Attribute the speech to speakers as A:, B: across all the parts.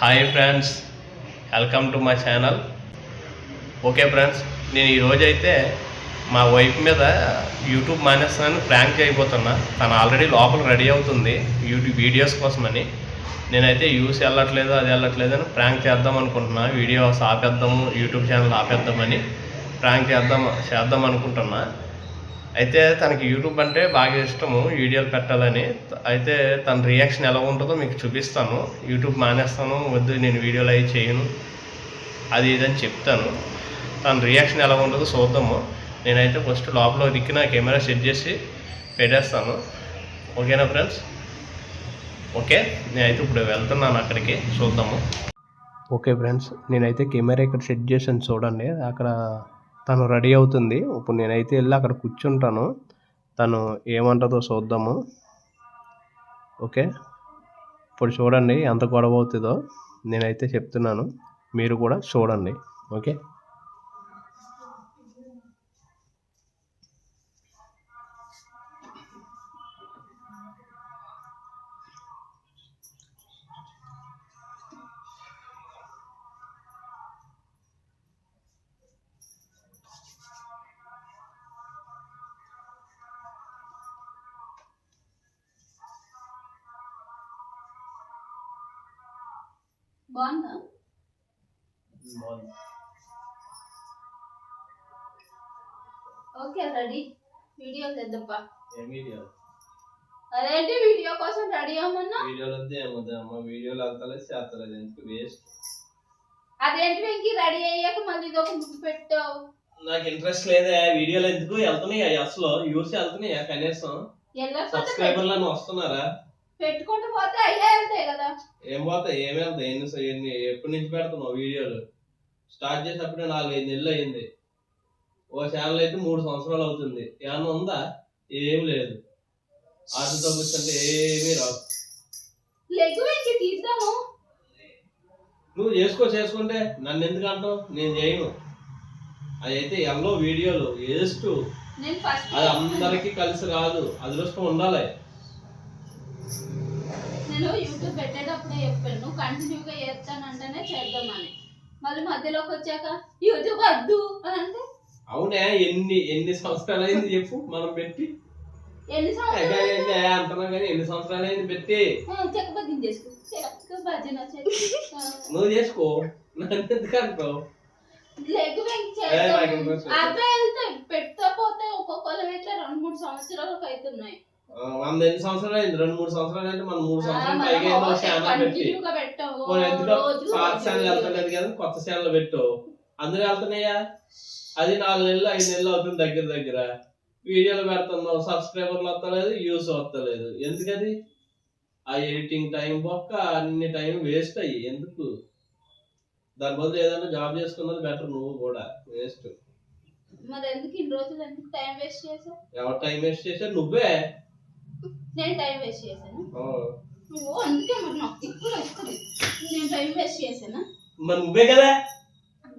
A: Hi friends, welcome to my channel. Okay friends, నేను ఈరోజైతే మా వైఫ్ మీద యూట్యూబ్ మానేస్తానని ప్రాంక్ అయిపోతున్నా. తను ఆల్రెడీ లోపల రెడీ అవుతుంది యూట్యూబ్ వీడియోస్ కోసమని. నేనైతే యూస్ వెళ్ళట్లేదు, అది వెళ్ళట్లేదు అని ప్రాంక్ చేద్దాం అనుకుంటున్నా. వీడియోస్ ఆపేద్దాము, యూట్యూబ్ ఛానల్ ఆపేద్దామని ప్రాంక్ చేద్దాం అనుకుంటున్నా. అయితే తనకి యూట్యూబ్ అంటే బాగా ఇష్టము, వీడియోలు పెట్టాలని. అయితే తన రియాక్షన్ ఎలా ఉంటుందో మీకు చూపిస్తాను. యూట్యూబ్ మానేస్తాను, వద్దు నేను వీడియోలు అవి చేయను, అది ఇదని చెప్తాను. తన రియాక్షన్ ఎలా ఉంటుందో చూద్దాము. నేనైతే ఫస్ట్ లోపల దిక్కిన కెమెరా సెట్ చేసి పెట్టేస్తాను. ఓకేనా ఫ్రెండ్స్? ఓకే, నేనైతే ఇప్పుడు వెళ్తున్నాను అక్కడికి, చూద్దాము. ఓకే ఫ్రెండ్స్, నేనైతే కెమెరా ఇక్కడ సెట్ చేసాను చూడండి. అక్కడ తను రెడీ అవుతుంది. ఇప్పుడు నేనైతే వెళ్ళి అక్కడ కూర్చుంటాను. తను ఏమంటుందో చూద్దాము. ఓకే, ఇప్పుడు చూడండి ఎంత గొడవ అవుతుందో. నేనైతే చెప్తున్నాను, మీరు కూడా చూడండి. ఓకే,
B: బాగుందా? Okay, ready. వీడియో తెద్దప్పా. అదేంటి వీడియో కోసం రెడీ అవ్వమన్నా?
A: వీడియోలు అంతలేదు చేస్తలేదు, ఎందుకు వేస్ట్.
B: అదేంటి వెంకీ, రెడీ అయ్యాక మళ్ళీ ఇది ఒక ముగ్గు పెట్టావు.
A: నాకు ఇంట్రెస్ట్ లేదే వీడియోలు, ఎందుకు వెళ్తున్నాయా అసలు యూస్ వెళ్తున్నాయా? కనీసం సబ్స్క్రైబర్లను వస్తున్నారా?
B: పెట్టుకుంటూ పోతే అయ్యా వెళ్తాయి కదా.
A: ఏం పోతాయి, ఏమి వెళ్తాయి? ఎన్ని ఎప్పటి నుంచి పెడుతున్నావు వీడియోలు? స్టార్ట్ చేసినప్పుడే 4-5 నెలలు అయింది. ఓ ఛానల్ అయితే 3 సంవత్సరాలు అవుతుంది. ఏమన్నా ఉందా? ఏం లేదు. ఆటతో కూర్చుంటే ఏమీ రావు. నువ్వు చేసుకుంటే నన్ను ఎందుకు అంటావు? నేను చేయను. అది అయితే ఎల్లో వీడియోలు వేస్ట్. అది అందరికి కలిసి రాదు, అదృష్టం ఉండాలి.
B: నేను యూట్యూబ్ పెట్టేటప్పుడే చెప్పాను, నువ్వు కంటిన్యూగా చేస్తానంటేనే చేద్దామని. మళ్ళీ మధ్యలోకి వచ్చాక యూట్యూబ్ వద్దు అని అంటే
A: అవునే, ఎన్ని సంవత్సరాలు అయింది చెప్పు మనం పెట్టి?
B: ఎన్ని సంవత్సరాలు
A: అంటున్నా కానీ ఎన్ని సంవత్సరాలు అయింది పెట్టి? నువ్వు చేసుకో, నన్ను ఎందుకు అంటావు?
B: పెడతా పోతే ఒక్కొక్కరు అయితే 2-3 సంవత్సరాలకు అవుతున్నాయి.
A: మన ఎన్ని సంవత్సరాలు అయింది? 2-3 సంవత్సరాలు అంటే మనం 3 సంవత్సరాలు పైగా ఛానల్ పెట్టి పాత ఛానల్ వెళ్తలేదు కదా, కొత్త ఛానల్ పెట్టావు, అందరూ వెళ్తున్నాయా? అది 4 నెలలు 5 నెలలు అవుతుంది దగ్గర. వీడియోలు పెడుతున్నావు, సబ్స్క్రైబర్లు వస్తలేదు, వ్యూస్ వస్తలేదు. ఎందుకది? ఆ ఎడిటింగ్ టైం పక్క అన్ని టైం వేస్ట్ అయ్యి ఎందుకు? దాని బదులు ఏదైనా జాబ్ చేసుకున్నది బెటర్. నువ్వు కూడా వేస్ట్.
B: మరి ఎందుకు ఇన్ని రోజులు ఎందుకు టైం వేస్ట్ చేసావు?
A: ఎవరు టైం వేస్ట్ చేశారు? నువ్వే.
B: నేను టైం వేస్ట్ చేశాను? నువ్వు అందుకే మరి నాకు ఇప్పుడు వస్తుంది. నేను టైం వేస్ట్ చేశానా?
A: మరి నువ్వే కదా.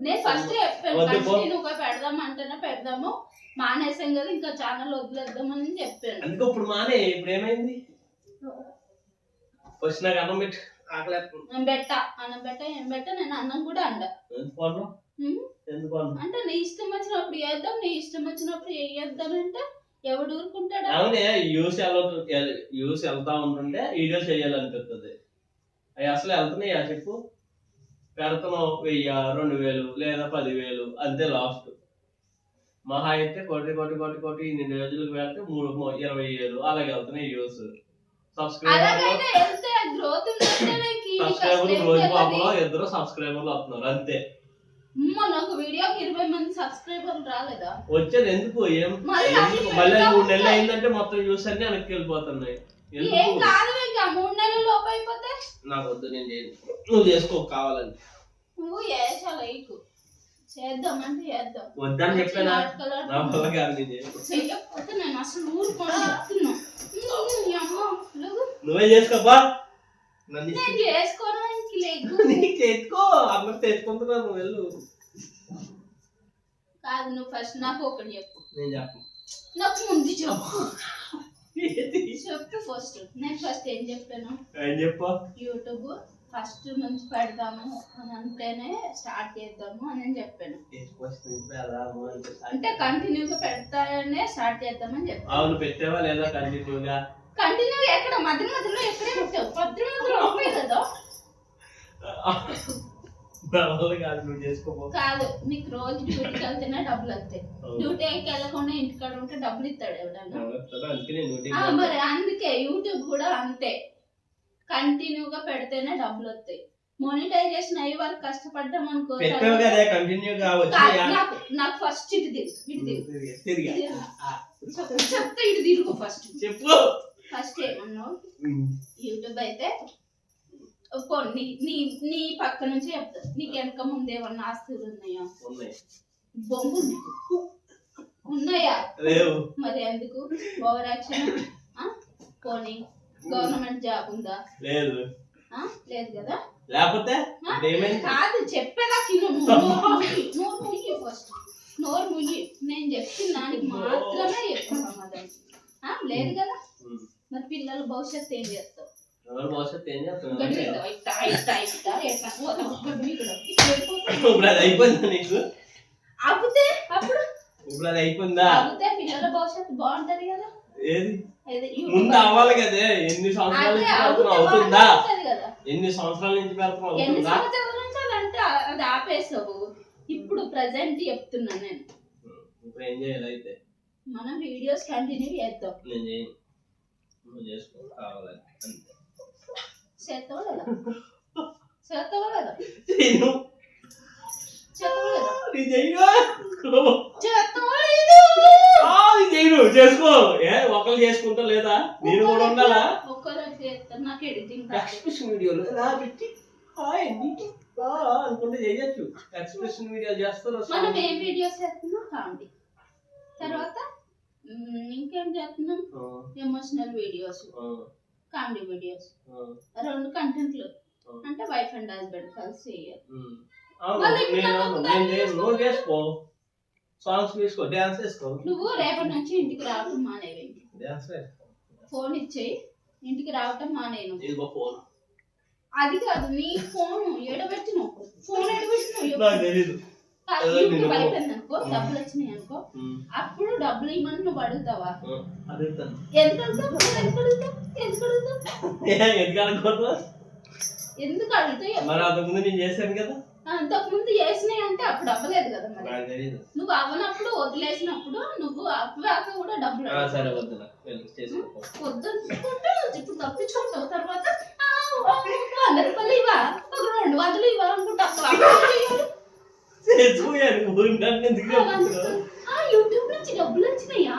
B: నేను ఫస్ట్ చెప్పాను కంటిన్యూగా పెడదామంటేనే పెడదాము, మానేసాం కదా ఇంకా ఛానల్ వదిలేద్దామని చెప్పాను.
A: అందుకే ఇప్పుడు మానే. ఇప్పుడు ఏమైంది? ఫస్ట్ నాకు అన్నం పెట్టు,
B: అన్నం పెట్ట ఏం పెట్ట. నేను అన్నం కూడా అండ. అంటే నీ ఇష్టం వచ్చినప్పుడు వేద్దాం, నీ ఇష్టం వచ్చినప్పుడు వేయద్దామంటే ఎవడు ఊరుకుంటాడు?
A: అవునే, యూస్ వెళ్తా ఉంటుంటే వీడియో చేయాలనిపిస్తుంది. అవి అసలు వెళ్తున్నాయా చెప్పు? పెడుతున్నావు 1000, 2000 లేదా 10,000 అంతే లాస్ట్. మహా అయితే కోటి ఇన్ని రోజులకు పెడితే 20,000 అలాగే వెళ్తున్నాయి వ్యూస్. సబ్స్క్రైబర్లు రోజు పాపలో 2 సబ్స్క్రైబర్లు వస్తున్నారు అంతే.
B: నాకు వీడియోకి 20 మంది సబ్స్క్రైబర్లు రాలేదా?
A: వచ్చేది ఎందుకు? మళ్ళీ 3 నెలలు అయిందంటే మొత్తం వ్యూస్ అన్ని వెనక్కి వెళ్ళిపోతున్నాయి. నాకు వద్దు, నేను చేయను. నువ్వు చేసుకో కావాలని.
B: నువ్వు చేద్దామంటే చేద్దాం.
A: వద్దని చెప్పానా? నా వల్ల కాదు.
B: చెయ్యకపోతే నేను అసలు ఊరుకొని చెప్తున్నా.
A: నువ్వే చేసుకోపా.
B: చేసుకో,
A: అందరు తెచ్చుకుంటున్నా. నువ్వు వెళ్ళు.
B: కాదు, నువ్వు ఫస్ట్ నాకు ఒకటి చెప్పు.
A: నేను చెప్పు.
B: నాకు ముందు చెప్పు. చెప్పు ఫస్ట్. నేను ఫస్ట్ ఏం చెప్పాను?
A: ఏం చెప్పు?
B: యూట్యూబ్ ఫస్ట్ నుంచి పెడదాము అని అంటేనే స్టార్ట్ చేద్దాము అని చెప్పాను. అంటే కంటిన్యూగా పెడతానే స్టార్ట్ చేద్దామని చెప్పాను.
A: అవును, పెట్టావా లేదా కంటిన్యూగా?
B: కంటిన్యూగా ఎక్కడ మధ్య మధ్యలో ఎక్కడే పెట్టావు? మధ్య మధ్యలో ఉంటాయి కదా. కాదు, నీకు రోజు డ్యూటీకి వెళ్తేనే డబ్బులు వస్తాయి. డ్యూటీకి వెళ్ళకుండా ఇంటికాడ ఉంటే డబ్బులు ఇస్తాడు ఎవడన్నా. మరి అందుకే యూట్యూబ్ కూడా అంతే, కంటిన్యూగా పెడితేనే డబ్బులు వస్తాయి. మోనిటైజేషన్ అయ్యే వరకు కష్టపడ్డాం అనుకో. నాకు ఫస్ట్ ఇటు చెప్తా, ఇటు తిరుగు ఫస్ట్ చెప్పు. ఫస్ట్ ఏమన్నావు? యూట్యూబ్ అయితే నీ పక్క నుంచి చెప్తా. నీకు వెనక ముందు ఏమన్నా ఆస్తులు ఉన్నాయా? బొంగు ఉన్నాయా? మరి ఎందుకు ఓవర్ యాక్షన్? పోనీ గవర్నమెంట్ జాబ్ ఉందా? లేదు కదా. లేకపోతే కాదు, చెప్పేదాకి నోరు ముయ్యి ఫస్ట్. నోరు ముయ్యి. నేను చెప్పిన దానికి మాత్రమే చెప్పు సమాధానం. లేదు కదా. మరి పిల్లల భవిష్యత్తు ఏం చేస్తావు? పిల్లల భవిష్యత్తు బాగుంటది కదా. ముందు అవ్వాలి కదా. ఎన్ని సంవత్సరాల నుంచి అవుతుందా? ఎన్ని సంవత్సరాల నుంచి అంటే అది ఆపేసావు. ఇప్పుడు ప్రెసెంట్ చెప్తున్నా నేను. ఇప్పుడు ఏం చేయాలి అయితే? మనం వీడియోస్ కంటిన్యూ చేద్దాం. నేను చేయను, నువ్వు చేసుకో కావాలని. చేసుకో. ఒకరు చేసుకుంటా లేదా? నేను కూడా ఉండాలా? నాకు ఎడిటింగ్ ఎక్స్ప్రెషన్ వీడియోలు పెట్టి అనుకుంటే చేయొచ్చు. ఎక్స్ప్రెషన్ వీడియో చేస్తారు. మనం ఏం వీడియోస్ చేస్తున్నాం? కామెడీ. తర్వాత ఇంకేం చేస్తున్నాం? Emotional videos, comedy videos. 2 కంటెంట్లు. అంటే వైఫ్ అండ్ హస్బెండ్ కలిసి చేయాలి. సాంగ్స్ తీసుకో, డాన్స్ చేసుకో. నువ్వు రేపటి నుంచి ఇంటికి రావటం మానేవి. ఫోన్ ఇచ్చేయి, ఇంటికి రావటం మానేను. అది కాదు, నీ ఫోన్ ఎడబెట్టిన ఫోన్ ఎడబెట్టిన యూట్యూబ్ అయిపోయింది అనుకో, డబ్బులు వచ్చినాయి అనుకో, అప్పుడు డబ్బులు ఇవ్వమని నువ్వు అడుగుతావా? ఎందుకు అడుగుతావు? నేను చేశాను కదా. అంతకుముందు చేసినాయి అంటే అప్పుడు అవ్వలేదు కదా. మరి నువ్వు అవ్వనప్పుడు వదిలేసినప్పుడు నువ్వు అవ్వాక కూడా డబ్బులు వద్దు. ఇప్పుడు తప్పించుకుంటావు. తర్వాత 100 రూపాయలు ఇవ్వ, ఒక 200 ఇవ్వాలనుకుంటా. యూట్యూబ్ నుంచి డబ్బులు వచ్చినాయా?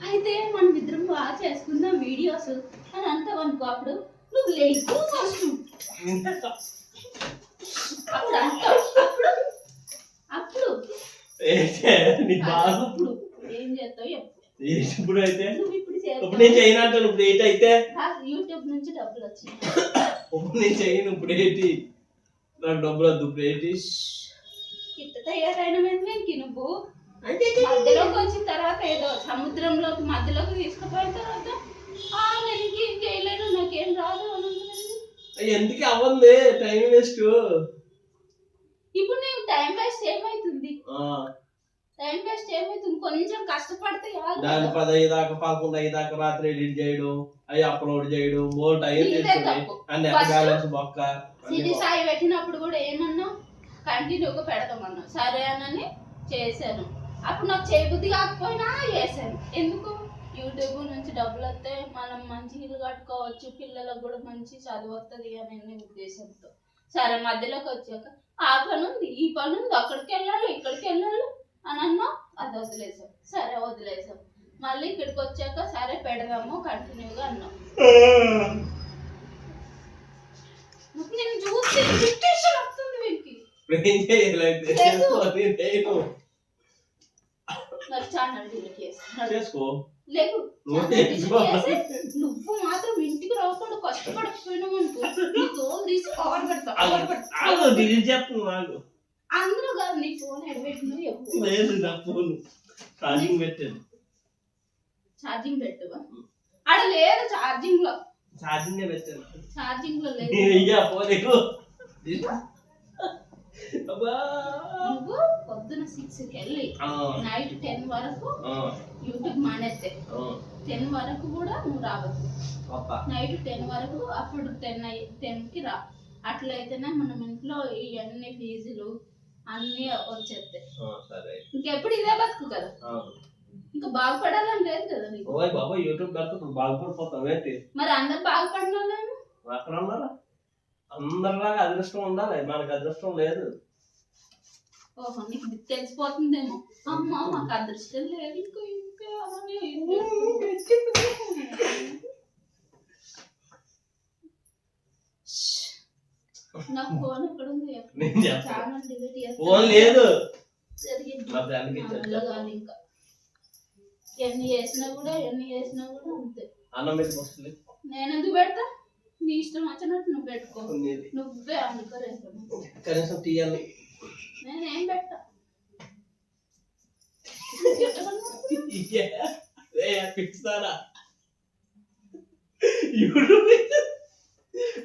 B: అయితే మనం ఇద్దరం బాగా చేసుకుందాం వీడియోస్ అని అంటావు అనుకో. అప్పుడు నువ్వు లేదు ఫస్ట్ అప్పుడు అంటావు. అప్పుడు ఏం చేస్తావు? ఇప్పుడు అయితే యూట్యూబ్ నుంచి డబ్బులు వచ్చినాయి. నేను చేయను. ఇప్పుడు ఏంటి? నాకు డబ్బులు వద్దు. ఇప్పుడు ఏంటి? ఇట్ట తయారైన వెనక్కి నువ్వు మధ్యలోకి వచ్చిన తర్వాత ఏదో సముద్రంలోకి మధ్యలోకి తీసుకుపోయిన తర్వాత నేను ఇంకేం చేయలేను, నాకేం రాదు అని. ఎందుకు అవ్వంది? Time waste. ఇప్పుడు నేను టైం వేస్ట్ ఏమైతుంది? టైం వేస్ట్ ఏమైతుంది? కొంచెం కష్టపడితే దాని 10 దాకా 11 దాకా రాత్రి ఎడిట్ చేయడం, అవి అప్లోడ్ చేయడం, మోర్ టైం సాయి పెట్టినప్పుడు కూడా ఏమన్నా కంటిన్యూగా పెడతామన్నా. సరే అని చేశాను. అప్పుడు నాకు చేయబుద్ధి కాకపోయినా చేశాను. ఎందుకు? యూట్యూబ్ నుంచి డబ్బులు వస్తే మనం మంచి ఇల్లు కట్టుకోవచ్చు, పిల్లలకు కూడా మంచి చదువు వస్తుంది అనే ఉద్దేశంతో. సరే మధ్యలోకి వచ్చాక ఆ పని ఉంది, ఈ పని ఉంది, అక్కడికి వెళ్ళాలి, ఇక్కడికి వెళ్ళాలి అని అన్నా. అది వదిలేసాం. సరే వదిలేసాం. మళ్ళీ ఇక్కడికి వచ్చాక సరే పెడదాము కంటిన్యూగా అన్నాం. నేను చూసి ఇరిటేషన్ వస్తుంది వీరికి. మరి ఛానల్ డిలీట్ చేసుకో. లేదు, నువ్వు మాత్రం ఇంటికి రాకుండా కష్టపడకపోయినావు అనుకో, నీ తోలు తీసి కవర్ పెడతా. అందరూ కాదు, నీ ఫోన్ ఛార్జింగ్ పెట్టువా? ఆడ లేదు ఛార్జింగ్ లో.
A: ఛార్జింగ్ పెట్టాను.
B: ఛార్జింగ్ లో లేదు.
A: అయ్యా పోలేకు.
B: నువ్వు పొద్దున 6కి వెళ్ళి నైట్ 10 వరకు యూట్యూబ్ మానేస్తే 10 వరకు కూడా నువ్వు రావద్దు. నైట్ 10 వరకు, అప్పుడు 10కి రా. అట్లయితేనే మనం ఇంట్లో ఇవన్నీ ఫీజులు అన్నీ వచ్చేస్తాయి. ఇంకెప్పుడు ఇదే బతుకు కదా, ఇంకా బాగుపడాలని లేదు కదా నీకు.
A: బాబా యూట్యూబ్ బాగుపడిపోతావు ఏంటి
B: మరి అందరు బాగుపడినాను
A: అక్కడ ఉన్నారా? అందరిలాగా అదృష్టం ఉండాలి, మనకు అదృష్టం లేదు.
B: ఓహో, నీకు తెలిసిపోతుందేమో. అమ్మా మాకు అదృష్టం లేదు ఇంకా ఇంకా నా ఫోన్ ఎక్కడ ఉంది? ఛానల్ డిలీట్ చేస్తా.
A: ఫోన్ లేదు.
B: ఇంకా ఎన్ని చేసినా కూడా అంతే.
A: అన్నం పెట్టి వస్తుంది.
B: నేను ఎందుకు పెడతా? నీ ఇష్టం వచ్చినట్టు నువ్వు పెట్టుకో. నువ్వే అనుకోరేస్తాను.
A: కనీసం తీయాలి.
B: నేనేం పెట్టా.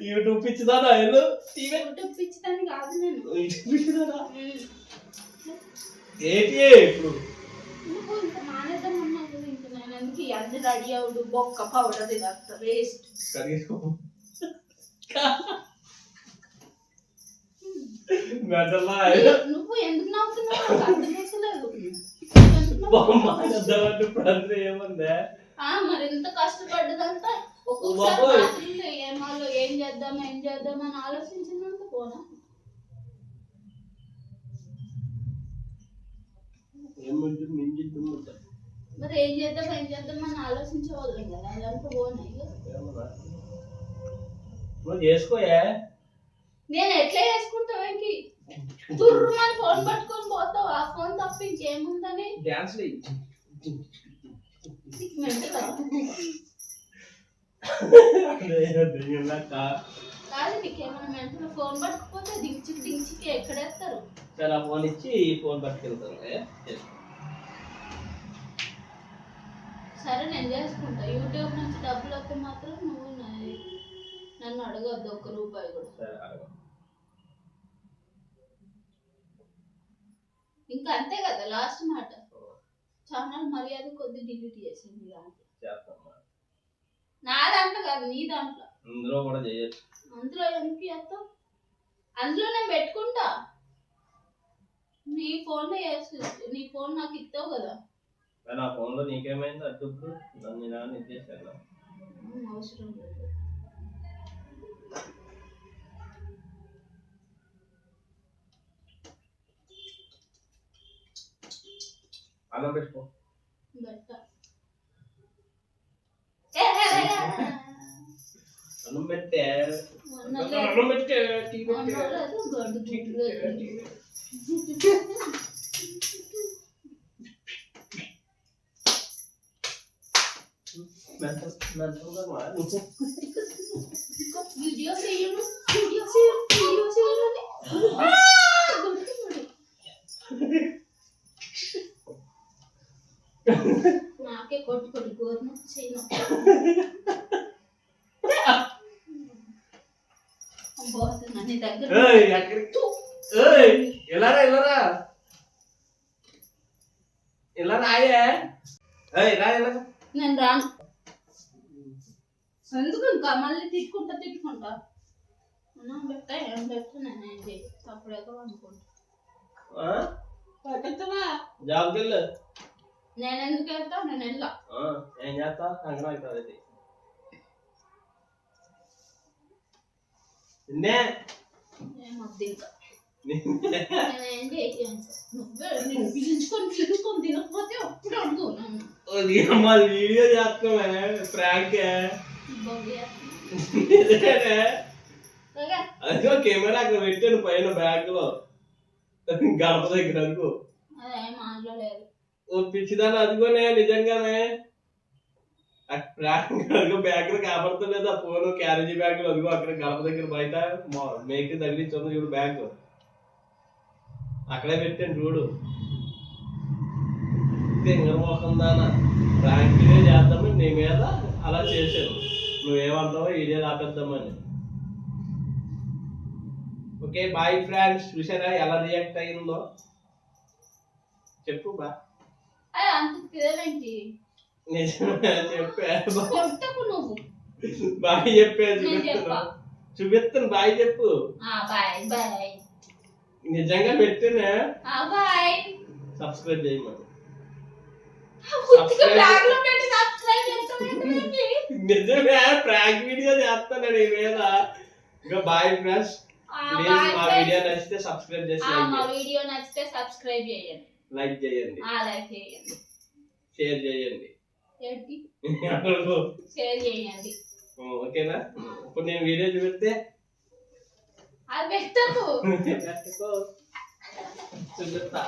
A: యూట్యూబ్ పిచ్చిదానా?
B: యూట్యూబ్ పిచ్చిదాన్ని కాదు నేను.
A: ఏంటి ఇప్పుడు
B: నువ్వు ఇంకా మానేద్దాం అన్నావు కదా, ఇంకా నేను ఎందుకు అన్ని రెడీ అవుడు బొక్క పౌడర్ తినేస్తా వేస్ట్. నువ్వు ఎందుకు నవ్వుతున్నావు? అర్థమవుతలేదు.
A: ఏముందా
B: మరి ఎంత కష్టపడ్డదంతా ఒక్కొక్కసారి ఏం చేద్దాం అని ఆలోచించిందంత పోనా. మరి ఏం చేద్దాం అని ఆలోచించేవాళ్ళం కదా, అదంతా పోనాయి.
A: చేసుకోయా.
B: నేను ఎట్లా చేసుకుంటావేంటి? తుర్రుమని ఫోన్ పట్టుకొని పోతావు. ఆ ఫోన్ తప్ప ఇంకేముందని
A: డాన్స్
B: కాదు, నీకేమైనా మెంటల్? ఫోన్ పట్టుకుపోతే దించికి ఎక్కడేస్తారు?
A: సరే, ఆ ఫోన్ ఇచ్చి ఈ ఫోన్ పట్టుకెళ్తాను.
B: సరే, నేను చేసుకుంటా. యూట్యూబ్ నుంచి డబ్బులు వస్తే మాత్రం నువ్వు నన్ను అడగద్దు ఒక్క రూపాయి కూడా. ఇంకా అంతే కదా లాస్ట్ మాట. ఛానల్ మర్యాద కొద్ది డిలీట్ చేసింది నా దాంట్లో కాదు, నీ దాంట్లో.
A: అందులో కూడా చేయొచ్చు.
B: అందులో ఎందుకు చేస్తావు? అందులో నేను పెట్టుకుంటా. నీ ఫోన్ నీ ఫోన్ నాకు ఇస్తావు కదా.
A: నా ఫోన్ లో నీకేమైంది? అడ్డు నన్ను నాన్న ఇచ్చేసాను.
B: అవసరం లేదు.
A: అన్నం పెట్టుకో. అన్నం పెట్టే
B: వీడియో చేయను. నాకే కొట్టి గోర్ను చేయను. నీ దగ్గర నేను రాను. ఎందుకు ఇంకా మళ్ళీ తిట్టుకుంటా పెట్టా ఏం పెట్టా నేనేం చేయి అప్పుడేదో అనుకుంటా.
A: జాబ్కి వెళ్ళు.
B: నేను ఎందుకు వెళ్తా? నేను వెళ్ళా.
A: ఏం చేస్తా? సంగం అవుతుంది.
B: ఏమొద్దు ఇంకా. నేనేం చేయను. నువ్వే పిలుచుకొని తినకపోతే అప్పుడు అడుగున్నాను.
A: వీడియో చేస్తామే ప్రాంక్. అదిగో కెమెరా అక్కడ పెట్టాను పైన బ్యాగ్ లో గడప దగ్గర. అనుకో
B: అదేం మాట్లాడలేదు.
A: ఓ పిచ్చిదాన్ని అదిగోనే నిజంగానే అదిగో బ్యాగ్ లో కాపాడుతలేదు. ఆ ఫోన్ క్యారేజీ బ్యాగ్ లో అదిగో అక్కడ గడప దగ్గర బయట మేకి తగిలించుంది చూడు బ్యాగ్. అక్కడే పెట్టాను చూడు. తింగర మోసం దానా ప్రాంక్ చేద్దామని నీ మీద అలా చేశాను. నువ్వేమంటావో వీడియో ఆపేద్దామని. Okay bye friends. చూసారా ఎలా రియాక్ట్ అయ్యిందో? చెప్పు బా.
B: అంత తిరగండి
A: నిజమే చెప్పా.
B: కొట్టకు నువ్వు.
A: బాయ్ చెప్పే చూపిస్తాను. బాయ్ చెప్పు.
B: Bye bye.
A: నిజంగా పెట్టినా
B: బాయ్.
A: సబ్స్క్రైబ్ చేయమని. నిజమే ప్రాంక్ వీడియో చేస్తాను నీ మీద. ఇంకా బాయ్ ఫ్రెండ్స్. ప్లీజ్ మా వీడియో నచ్చితే సబ్స్క్రైబ్ చేసి
B: మా వీడియో నచ్చితే సబ్స్క్రైబ్ చేయండి,
A: లైక్ చేయండి,
B: లైక్ చేయండి,
A: షేర్ చేయండి.
B: షేర్ చేయండి.
A: ఓకేనా? ఇప్పుడు నేను వీడియో చూపిస్తే
B: అది పెట్టకు.
A: చూపిస్తా.